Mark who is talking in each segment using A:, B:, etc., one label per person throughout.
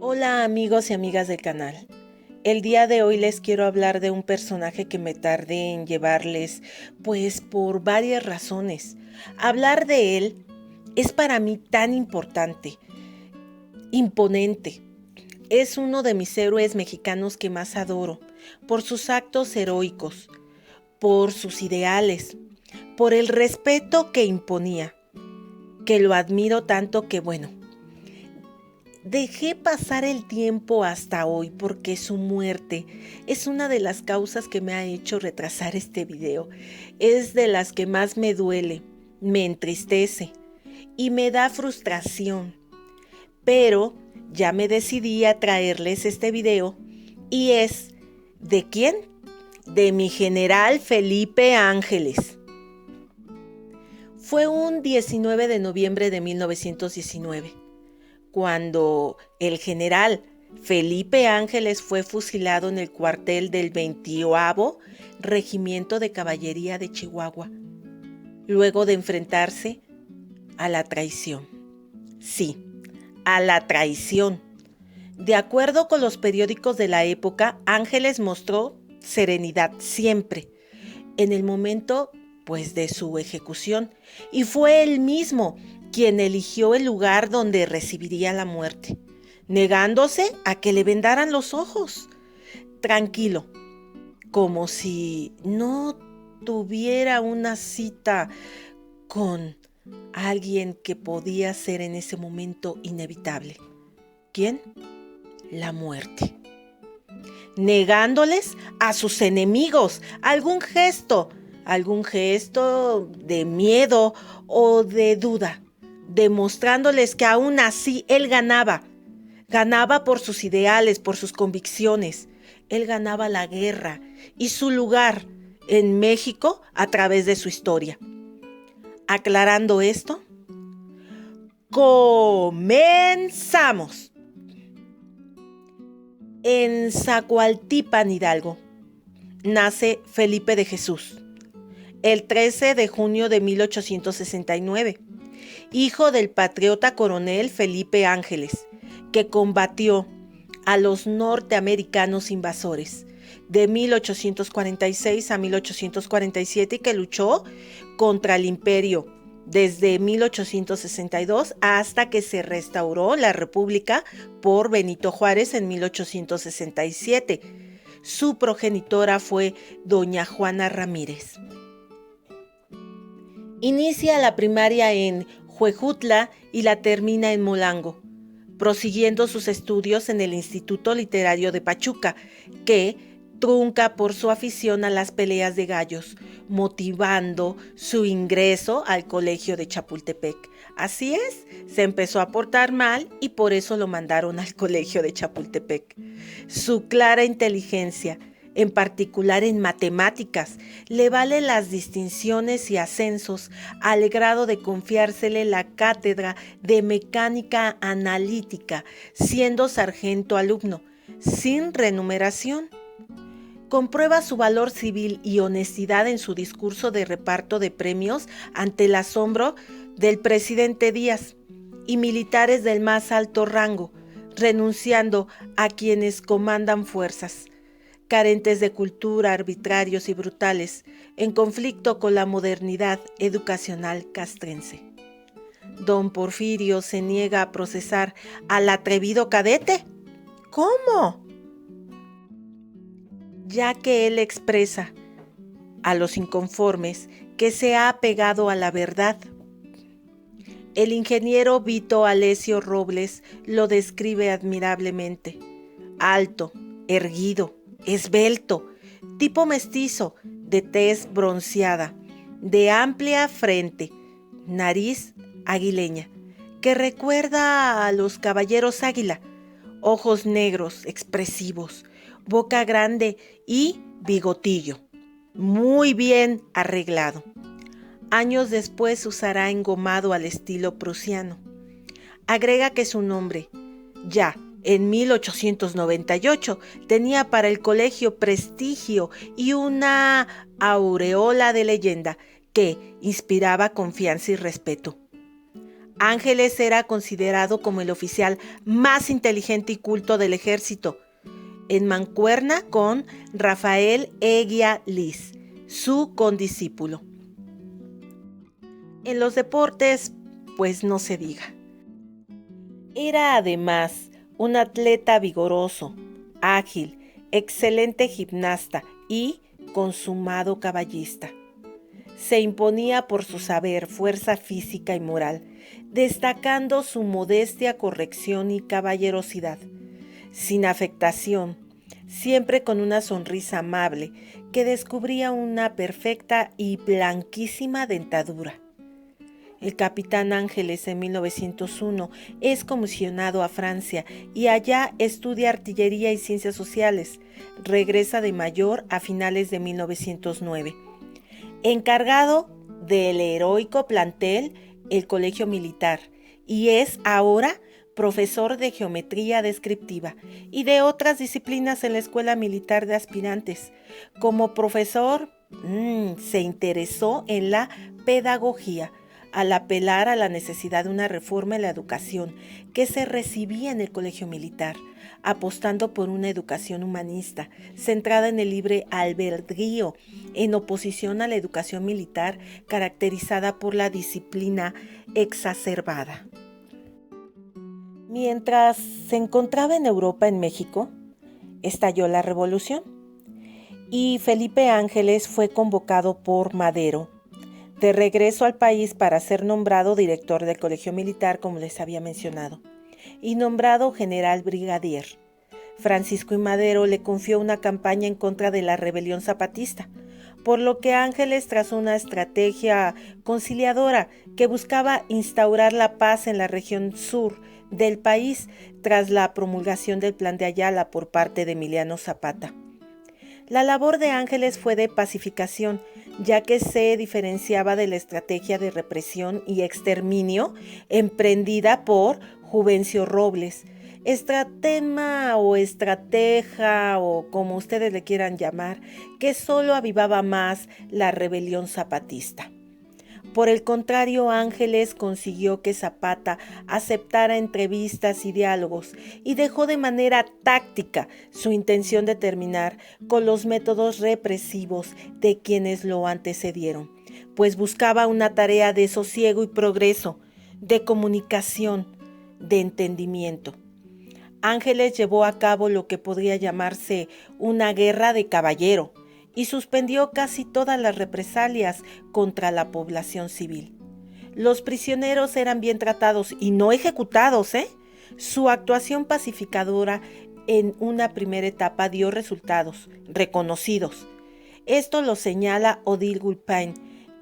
A: Hola amigos y amigas del canal. El día de hoy les quiero hablar de un personaje que me tardé en llevarles, pues por varias razones. Hablar de él es para mí tan importante, imponente. Es uno de mis héroes mexicanos que más adoro, por sus actos heroicos, por sus ideales, por el respeto que imponía, que lo admiro tanto que dejé pasar el tiempo hasta hoy porque su muerte es una de las causas que me ha hecho retrasar este video. Es de las que más me duele, me entristece y me da frustración. Pero ya me decidí a traerles este video y es ¿de quién? De mi general Felipe Ángeles. Fue un 19 de noviembre de 1919. Cuando el general Felipe Ángeles fue fusilado en el cuartel del 20º Regimiento de Caballería de Chihuahua, luego de enfrentarse a la traición. Sí, a la traición. De acuerdo con los periódicos de la época, Ángeles mostró serenidad siempre, en el momento de su ejecución, y fue él mismo quien eligió el lugar donde recibiría la muerte, negándose a que le vendaran los ojos, tranquilo, como si no tuviera una cita con alguien que podía ser en ese momento inevitable. ¿Quién? La muerte. Negándoles a sus enemigos algún gesto de miedo o de duda, demostrándoles que aún así él ganaba por sus ideales, por sus convicciones. Él ganaba la guerra y su lugar en México a través de su historia. Aclarando esto, comenzamos. En Zacualtipan, Hidalgo, nace Felipe de Jesús, el 13 de junio de 1869, hijo del patriota coronel Felipe Ángeles, que combatió a los norteamericanos invasores de 1846 a 1847 y que luchó contra el imperio desde 1862 hasta que se restauró la República por Benito Juárez en 1867. Su progenitora fue doña Juana Ramírez. Inicia la primaria en Huejutla y la termina en Molango, prosiguiendo sus estudios en el Instituto Literario de Pachuca, que trunca por su afición a las peleas de gallos, motivando su ingreso al Colegio de Chapultepec. Así es, se empezó a portar mal y por eso lo mandaron al Colegio de Chapultepec. Su clara inteligencia, en particular en matemáticas, le vale las distinciones y ascensos al grado de confiársele la cátedra de mecánica analítica, siendo sargento alumno, sin remuneración. Comprueba su valor civil y honestidad en su discurso de reparto de premios ante el asombro del presidente Díaz y militares del más alto rango, renunciando a quienes comandan fuerzas, carentes de cultura, arbitrarios y brutales, en conflicto con la modernidad educacional castrense. Don Porfirio se niega a procesar al atrevido cadete. ¿Cómo? Ya que él expresa a los inconformes que se ha apegado a la verdad. El ingeniero Vito Alessio Robles lo describe admirablemente. Alto, erguido, esbelto, tipo mestizo, de tez bronceada, de amplia frente, nariz aguileña, que recuerda a los caballeros águila, ojos negros, expresivos, boca grande y bigotillo, muy bien arreglado. Años después usará engomado al estilo prusiano. Agrega que su nombre, ya en 1898, tenía para el colegio prestigio y una aureola de leyenda que inspiraba confianza y respeto. Ángeles era considerado como el oficial más inteligente y culto del ejército, en mancuerna con Rafael Eguía Liz, su condiscípulo. En los deportes, pues no se diga. Era además un atleta vigoroso, ágil, excelente gimnasta y consumado caballista. Se imponía por su saber, fuerza física y moral, destacando su modestia, corrección y caballerosidad. Sin afectación, siempre con una sonrisa amable que descubría una perfecta y blanquísima dentadura. El capitán Ángeles en 1901 es comisionado a Francia y allá estudia artillería y ciencias sociales. Regresa de mayor a finales de 1909. Encargado del heroico plantel, el Colegio Militar, y es ahora profesor de geometría descriptiva y de otras disciplinas en la Escuela Militar de Aspirantes. Como profesor, se interesó en la pedagogía, al apelar a la necesidad de una reforma en la educación que se recibía en el colegio militar, apostando por una educación humanista, centrada en el libre albedrío, en oposición a la educación militar caracterizada por la disciplina exacerbada. Mientras se encontraba en Europa, en México, estalló la revolución y Felipe Ángeles fue convocado por Madero de regreso al país para ser nombrado director del Colegio Militar, como les había mencionado, y nombrado general brigadier. Francisco I. Madero le confió una campaña en contra de la rebelión zapatista, por lo que Ángeles trazó una estrategia conciliadora que buscaba instaurar la paz en la región sur del país tras la promulgación del Plan de Ayala por parte de Emiliano Zapata. La labor de Ángeles fue de pacificación, ya que se diferenciaba de la estrategia de represión y exterminio emprendida por Juvencio Robles, estratema o estrateja o como ustedes le quieran llamar, que solo avivaba más la rebelión zapatista. Por el contrario, Ángeles consiguió que Zapata aceptara entrevistas y diálogos y dejó de manera táctica su intención de terminar con los métodos represivos de quienes lo antecedieron, pues buscaba una tarea de sosiego y progreso, de comunicación, de entendimiento. Ángeles llevó a cabo lo que podría llamarse una guerra de caballero, y suspendió casi todas las represalias contra la población civil. Los prisioneros eran bien tratados y no ejecutados, Su actuación pacificadora en una primera etapa dio resultados reconocidos. Esto lo señala Odile Gulpin,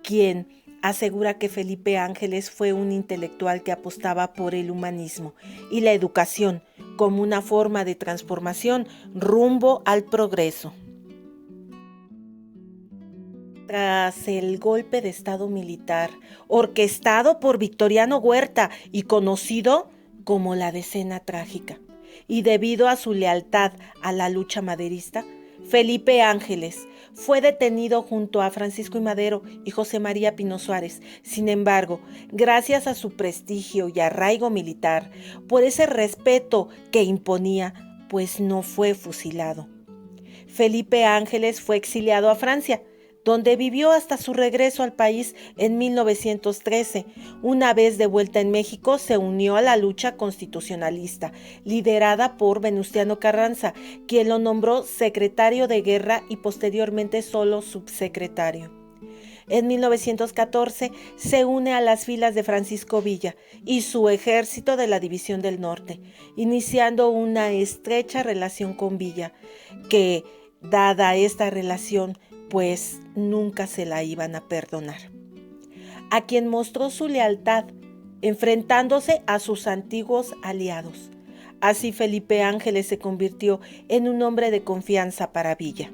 A: quien asegura que Felipe Ángeles fue un intelectual que apostaba por el humanismo y la educación como una forma de transformación rumbo al progreso. Tras el golpe de Estado militar, orquestado por Victoriano Huerta y conocido como la Decena Trágica, y debido a su lealtad a la lucha maderista, Felipe Ángeles fue detenido junto a Francisco I. Madero y José María Pino Suárez. Sin embargo, gracias a su prestigio y arraigo militar, por ese respeto que imponía, pues no fue fusilado. Felipe Ángeles fue exiliado a Francia, donde vivió hasta su regreso al país en 1913. Una vez de vuelta en México, se unió a la lucha constitucionalista, liderada por Venustiano Carranza, quien lo nombró secretario de guerra y posteriormente solo subsecretario. En 1914 se une a las filas de Francisco Villa y su ejército de la División del Norte, iniciando una estrecha relación con Villa, que, dada esta relación, pues nunca se la iban a perdonar. A quien mostró su lealtad, enfrentándose a sus antiguos aliados. Así Felipe Ángeles se convirtió en un hombre de confianza para Villa.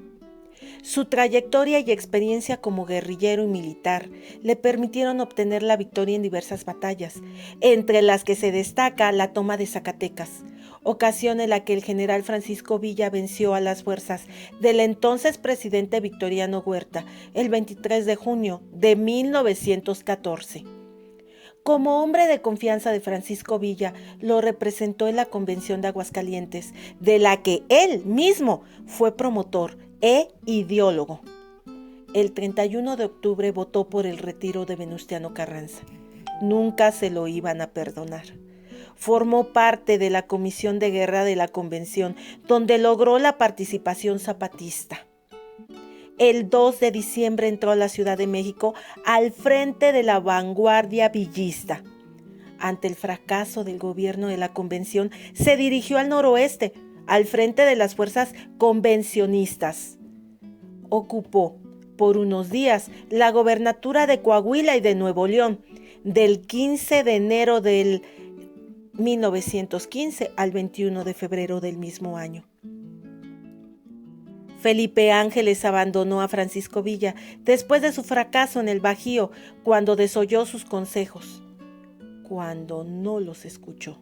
A: Su trayectoria y experiencia como guerrillero y militar le permitieron obtener la victoria en diversas batallas, entre las que se destaca la toma de Zacatecas, ocasión en la que el general Francisco Villa venció a las fuerzas del entonces presidente Victoriano Huerta el 23 de junio de 1914. Como hombre de confianza de Francisco Villa, lo representó en la Convención de Aguascalientes, de la que él mismo fue promotor e ideólogo. El 31 de octubre votó por el retiro de Venustiano Carranza. Nunca se lo iban a perdonar. Formó parte de la Comisión de Guerra de la Convención, donde logró la participación zapatista. El 2 de diciembre entró a la Ciudad de México al frente de la vanguardia villista. Ante el fracaso del gobierno de la Convención, se dirigió al noroeste, al frente de las fuerzas convencionistas. Ocupó por unos días la gobernatura de Coahuila y de Nuevo León, del 15 de enero del 1915 al 21 de febrero del mismo año. Felipe Ángeles abandonó a Francisco Villa después de su fracaso en el Bajío, cuando desoyó sus consejos, cuando no los escuchó.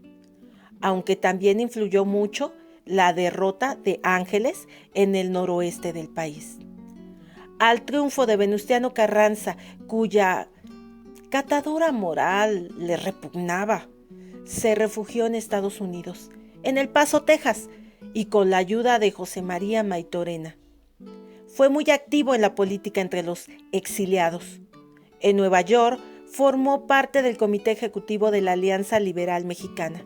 A: Aunque también influyó mucho la derrota de Ángeles en el noroeste del país. Al triunfo de Venustiano Carranza, cuya catadura moral le repugnaba, se refugió en Estados Unidos, en El Paso, Texas, y con la ayuda de José María Maytorena. Fue muy activo en la política entre los exiliados. En Nueva York formó parte del comité ejecutivo de la Alianza Liberal Mexicana.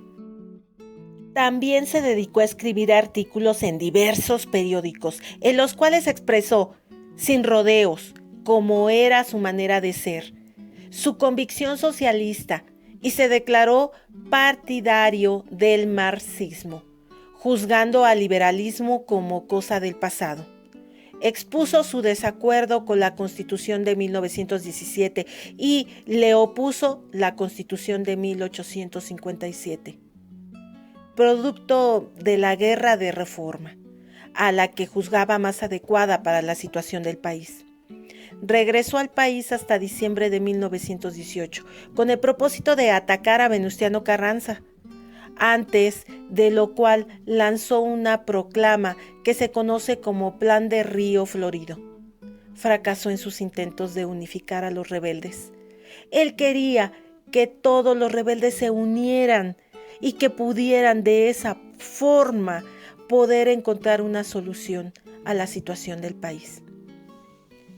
A: También se dedicó a escribir artículos en diversos periódicos, en los cuales expresó, sin rodeos, como era su manera de ser, su convicción socialista, y se declaró partidario del marxismo, juzgando al liberalismo como cosa del pasado. Expuso su desacuerdo con la Constitución de 1917 y le opuso la Constitución de 1857, producto de la Guerra de Reforma, a la que juzgaba más adecuada para la situación del país. Regresó al país hasta diciembre de 1918, con el propósito de atacar a Venustiano Carranza, antes de lo cual lanzó una proclama que se conoce como Plan de Río Florido. Fracasó en sus intentos de unificar a los rebeldes. Él quería que todos los rebeldes se unieran y que pudieran de esa forma poder encontrar una solución a la situación del país.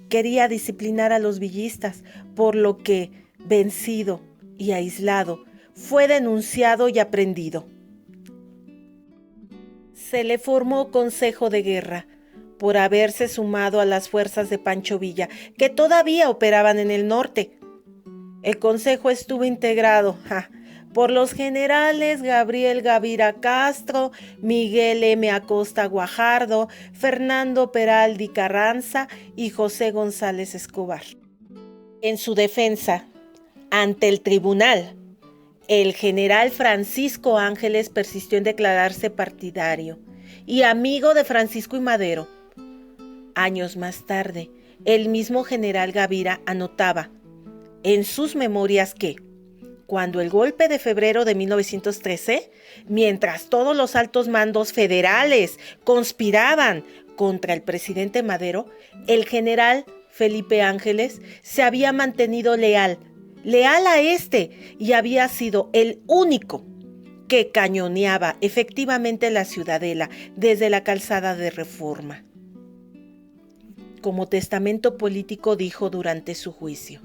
A: Quería disciplinar a los villistas, por lo que, vencido y aislado, fue denunciado y aprehendido. Se le formó Consejo de Guerra por haberse sumado a las fuerzas de Pancho Villa, que todavía operaban en el norte. El consejo estuvo integrado por los generales Gabriel Gavira Castro, Miguel M. Acosta Guajardo, Fernando Peraldi Carranza y José González Escobar. En su defensa, ante el tribunal, el general Francisco Ángeles persistió en declararse partidario y amigo de Francisco I. Madero. Años más tarde, el mismo general Gavira anotaba en sus memorias que, cuando el golpe de febrero de 1913, mientras todos los altos mandos federales conspiraban contra el presidente Madero, el general Felipe Ángeles se había mantenido leal a este, y había sido el único que cañoneaba efectivamente la Ciudadela desde la calzada de Reforma. Como testamento político dijo durante su juicio: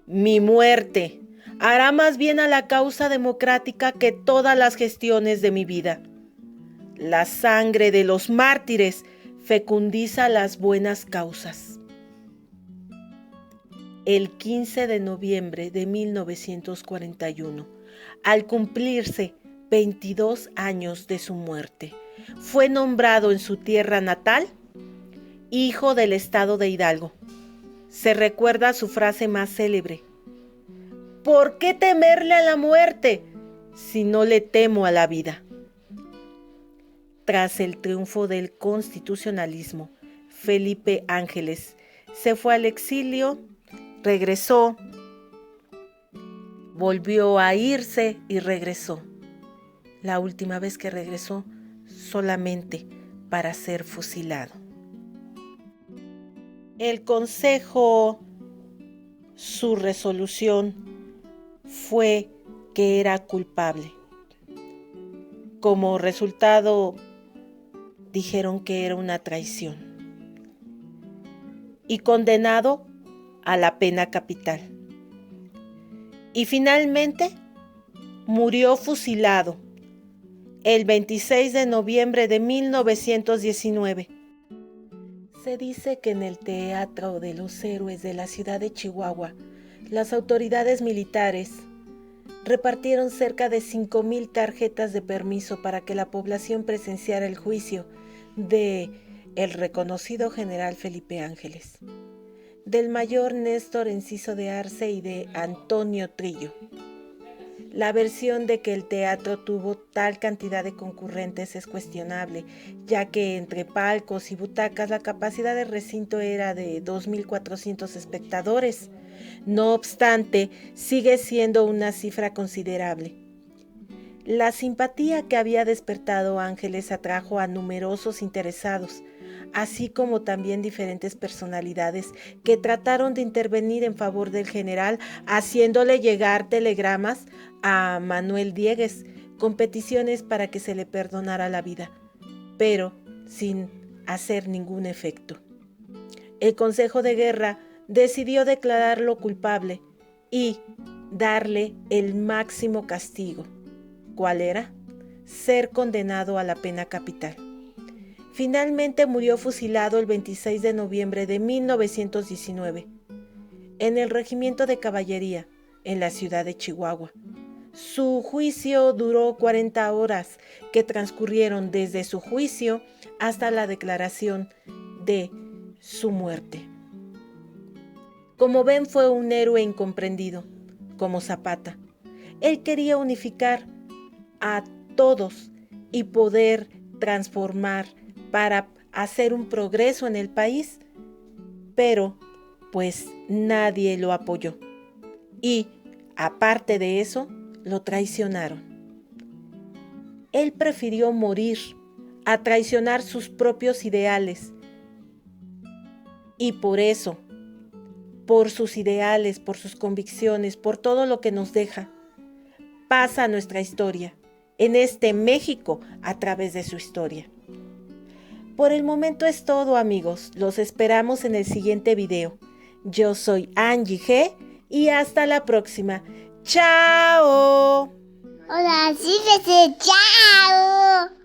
A: mi muerte hará más bien a la causa democrática que todas las gestiones de mi vida. La sangre de los mártires fecundiza las buenas causas. El 15 de noviembre de 1941, al cumplirse 22 años de su muerte, fue nombrado en su tierra natal hijo del estado de Hidalgo. Se recuerda su frase más célebre: ¿por qué temerle a la muerte si no le temo a la vida? Tras el triunfo del constitucionalismo, Felipe Ángeles se fue al exilio, regresó, volvió a irse y regresó. La última vez que regresó solamente para ser fusilado. El Consejo, su resolución, fue que era culpable. Como resultado, dijeron que era una traición y condenado a la pena capital. Y finalmente murió fusilado el 26 de noviembre de 1919. Se dice que en el Teatro de los Héroes de la ciudad de Chihuahua, las autoridades militares repartieron cerca de 5,000 tarjetas de permiso para que la población presenciara el juicio de el reconocido general Felipe Ángeles, del mayor Néstor Enciso de Arce y de Antonio Trillo. La versión de que el teatro tuvo tal cantidad de concurrentes es cuestionable, ya que entre palcos y butacas la capacidad del recinto era de 2,400 espectadores. No obstante, sigue siendo una cifra considerable. La simpatía que había despertado Ángeles atrajo a numerosos interesados, así como también diferentes personalidades que trataron de intervenir en favor del general, haciéndole llegar telegramas a Manuel Diegues con peticiones para que se le perdonara la vida, pero sin hacer ningún efecto. El Consejo de Guerra decidió declararlo culpable y darle el máximo castigo. ¿Cuál era? Ser condenado a la pena capital. Finalmente murió fusilado el 26 de noviembre de 1919 en el Regimiento de Caballería, en la ciudad de Chihuahua. Su juicio duró 40 horas, que transcurrieron desde su juicio hasta la declaración de su muerte. Como ven, fue un héroe incomprendido, como Zapata. Él quería unificar a todos y poder transformar para hacer un progreso en el país, pero pues nadie lo apoyó. Y aparte de eso, lo traicionaron. Él prefirió morir a traicionar sus propios ideales. Y por eso, por sus ideales, por sus convicciones, por todo lo que nos deja, pasa nuestra historia en este México a través de su historia. Por el momento es todo, amigos. Los esperamos en el siguiente video. Yo soy Angie G y hasta la próxima. ¡Chao!
B: Hola, sí, chao.